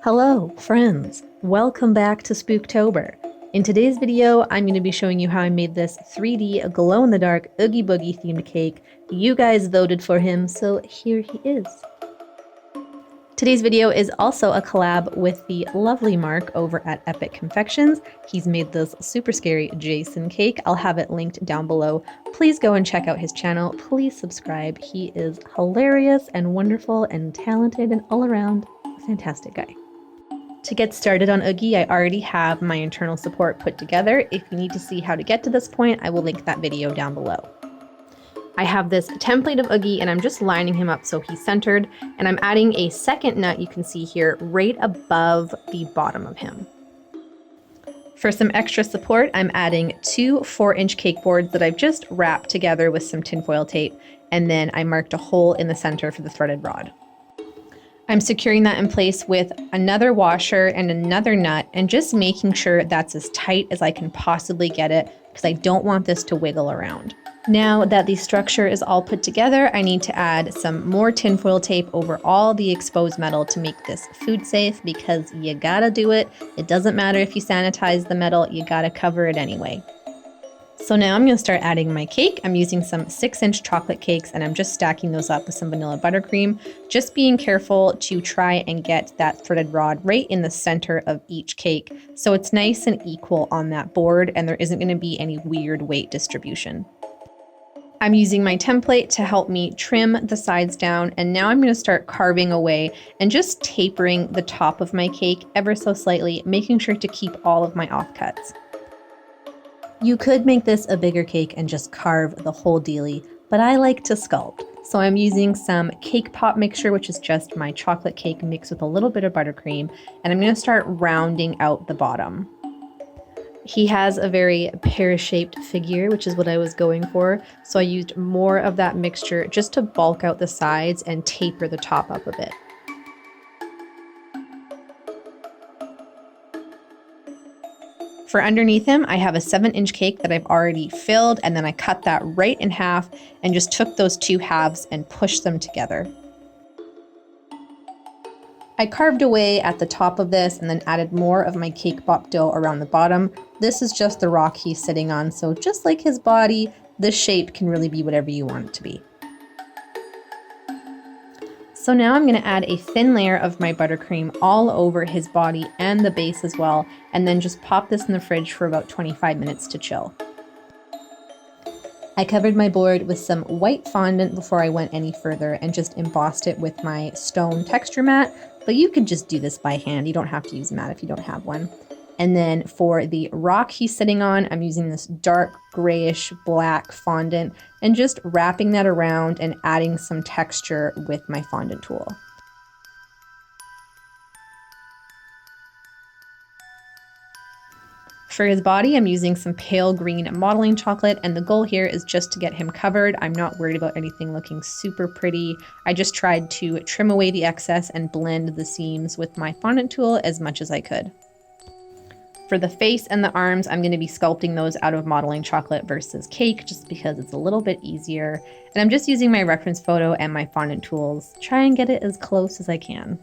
Hello, friends. Welcome back to Spooktober. In today's video, I'm going to be showing you how I made this 3D glow-in-the-dark Oogie Boogie themed cake. You guys voted for him, so here he is. Today's video is also a collab with the lovely Mark over at Epic Confections. He's made this super scary Jason cake. I'll have it linked down below. Please go and check out his channel. Please subscribe. He is hilarious and wonderful and talented and all around a fantastic guy. To get started on Oogie, I already have my internal support put together. If you need to see how to get to this point, I will link that video down below. I have this template of Oogie and I'm just lining him up so he's centered, and I'm adding a second nut you can see here right above the bottom of him. For some extra support, I'm adding 2 4-inch cake boards that I've just wrapped together with some tinfoil tape, and then I marked a hole in the center for the threaded rod. I'm securing that in place with another washer and another nut and just making sure that's as tight as I can possibly get it because I don't want this to wiggle around. Now that the structure is all put together, I need to add some more tinfoil tape over all the exposed metal to make this food safe, because you gotta do it. It doesn't matter if you sanitize the metal, you gotta cover it anyway. So now I'm going to start adding my cake. I'm using some 6-inch chocolate cakes and I'm just stacking those up with some vanilla buttercream. Just being careful to try and get that threaded rod right in the center of each cake so it's nice and equal on that board and there isn't going to be any weird weight distribution. I'm using my template to help me trim the sides down, and now I'm going to start carving away and just tapering the top of my cake ever so slightly, making sure to keep all of my offcuts. You could make this a bigger cake and just carve the whole dealie, but I like to sculpt. So I'm using some cake pop mixture, which is just my chocolate cake mixed with a little bit of buttercream, and I'm going to start rounding out the bottom. He has a very pear-shaped figure, which is what I was going for, so I used more of that mixture just to bulk out the sides and taper the top up a bit. For underneath him, I have a 7-inch cake that I've already filled, and then I cut that right in half and just took those 2 halves and pushed them together. I carved away at the top of this and then added more of my cake pop dough around the bottom. This is just the rock he's sitting on, so just like his body, this shape can really be whatever you want it to be. So now I'm going to add a thin layer of my buttercream all over his body and the base as well, and then just pop this in the fridge for about 25 minutes to chill. I covered my board with some white fondant before I went any further and just embossed it with my stone texture mat, but you could just do this by hand. You don't have to use a mat if you don't have one. And then for the rock he's sitting on, I'm using this dark grayish black fondant and just wrapping that around and adding some texture with my fondant tool. For his body, I'm using some pale green modeling chocolate, and the goal here is just to get him covered. I'm not worried about anything looking super pretty. I just tried to trim away the excess and blend the seams with my fondant tool as much as I could. For the face and the arms, I'm going to be sculpting those out of modeling chocolate versus cake, just because it's a little bit easier. And I'm just using my reference photo and my fondant tools. Try and get it as close as I can.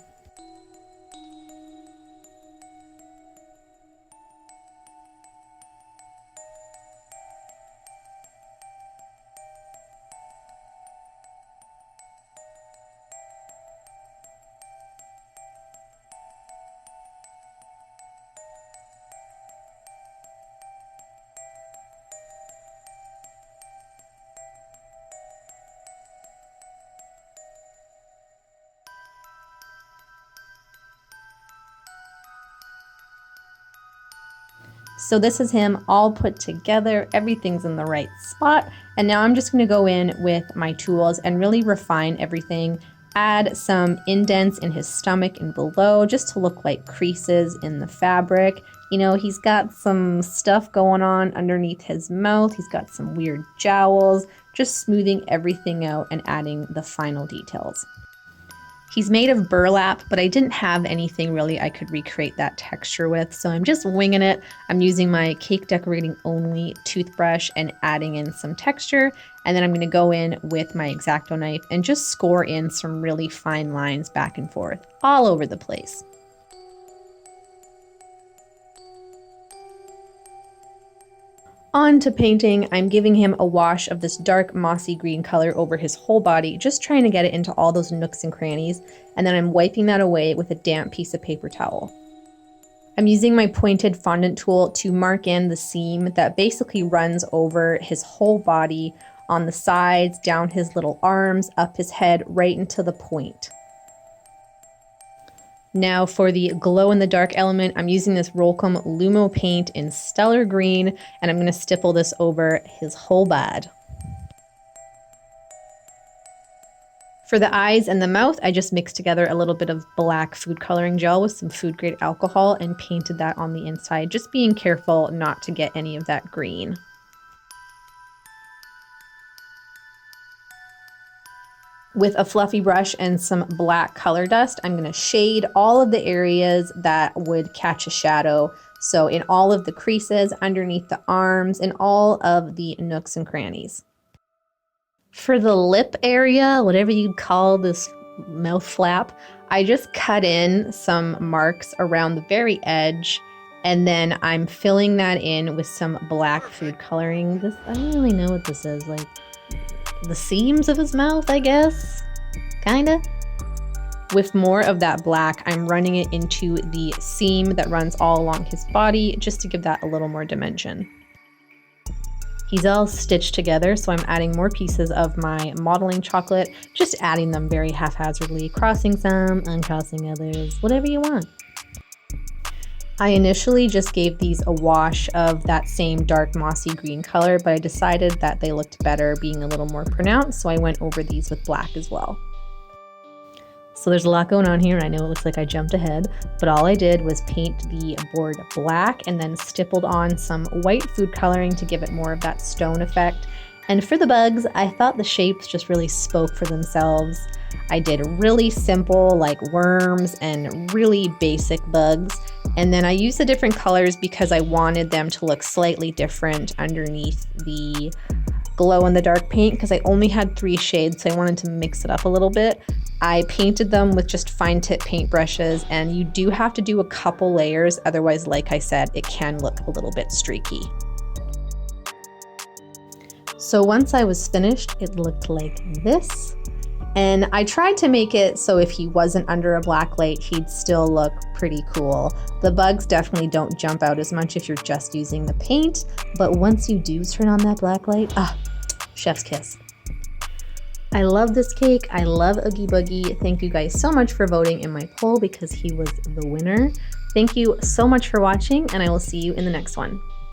So this is him all put together, everything's in the right spot, and now I'm just going to go in with my tools and really refine everything, add some indents in his stomach and below just to look like creases in the fabric. You know, he's got some stuff going on underneath his mouth, he's got some weird jowls, just smoothing everything out and adding the final details. He's made of burlap, but I didn't have anything really I could recreate that texture with, so I'm just winging it. I'm using my cake decorating only toothbrush and adding in some texture, and then I'm going to go in with my X-Acto knife and just score in some really fine lines back and forth all over the place. On to painting, I'm giving him a wash of this dark mossy green color over his whole body, just trying to get it into all those nooks and crannies, and then I'm wiping that away with a damp piece of paper towel. I'm using my pointed fondant tool to mark in the seam that basically runs over his whole body, on the sides, down his little arms, up his head, right into the point. Now for the glow-in-the-dark element, I'm using this Rolkem Lumos paint in Stellar Green, and I'm going to stipple this over his whole bod. For the eyes and the mouth, I just mixed together a little bit of black food coloring gel with some food-grade alcohol and painted that on the inside, just being careful not to get any of that green. With a fluffy brush and some black color dust, I'm going to shade all of the areas that would catch a shadow. So in all of the creases, underneath the arms, and all of the nooks and crannies. For the lip area, whatever you'd call this mouth flap, I just cut in some marks around the very edge, and then I'm filling that in with some black food coloring. I don't really know what this is, like the seams of his mouth, I guess, kinda. With more of that black, I'm running it into the seam that runs all along his body, just to give that a little more dimension. He's all stitched together, so I'm adding more pieces of my modeling chocolate, just adding them very haphazardly, crossing some, uncrossing others, whatever you want. I initially just gave these a wash of that same dark mossy green color, but I decided that they looked better being a little more pronounced, so I went over these with black as well. So there's a lot going on here. I know it looks like I jumped ahead, but all I did was paint the board black and then stippled on some white food coloring to give it more of that stone effect. And for the bugs, I thought the shapes just really spoke for themselves. I did really simple, like worms and really basic bugs. And then I used the different colors because I wanted them to look slightly different underneath the glow-in-the-dark paint, because I only had 3 shades, so I wanted to mix it up a little bit. I painted them with just fine tip paint brushes, and you do have to do a couple layers, otherwise, like I said, it can look a little bit streaky. So once I was finished, it looked like this. And I tried to make it so if he wasn't under a black light, he'd still look pretty cool. The bugs definitely don't jump out as much if you're just using the paint, but once you do turn on that black light, chef's kiss. I love this cake. I love Oogie Boogie. Thank you guys so much for voting in my poll because he was the winner. Thank you so much for watching, and I will see you in the next one.